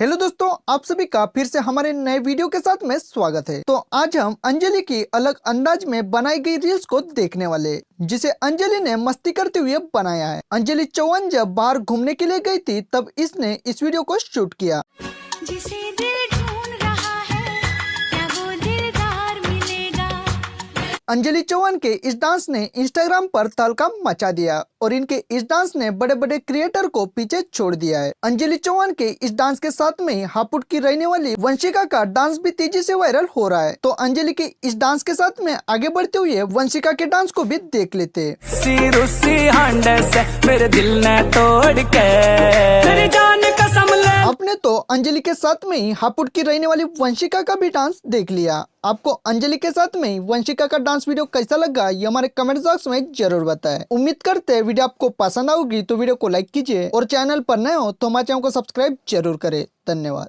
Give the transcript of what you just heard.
Hello दोस्तों, आप सभी का फिर से हमारे नए वीडियो के साथ में स्वागत है। तो आज हम अंजलि की अलग अंदाज में बनाई गई रील्स को देखने वाले, जिसे अंजलि ने मस्ती करते हुए बनाया है। अंजलि चौहान जब बाहर घूमने के लिए गई थी तब इसने इस वीडियो को शूट किया। जिसे दिल ढूंढ रहा है, क्या वो दिलदार मिलेगा? अंजलि चौहान के इस डांस ने इंस्टाग्राम पर तहलका मचा दिया और इनके इस डांस ने बड़े बड़े क्रिएटर को पीछे छोड़ दिया है। अंजलि चौहान के इस डांस के साथ में हापुड़ की रहने वाली वंशिका का डांस भी तेजी से वायरल हो रहा है। तो अंजलि के इस डांस के साथ में आगे बढ़ते हुए वंशिका के डांस को भी देख लेते हैं। मेरे दिल ने तोड़ के तेरी जान कसम ले। आपने तो अंजलि के साथ में ही हापुड़ की रहने वाली वंशिका का भी डांस देख लिया। आपको अंजलि के साथ में वंशिका का डांस वीडियो कैसा लगा ये हमारे कमेंट बॉक्स में जरूर बताएं। उम्मीद करते हैं वीडियो आपको पसंद आएगी तो वीडियो को लाइक कीजिए और चैनल पर नए हो तो हमारे चैनल को सब्सक्राइब जरूर करें। धन्यवाद।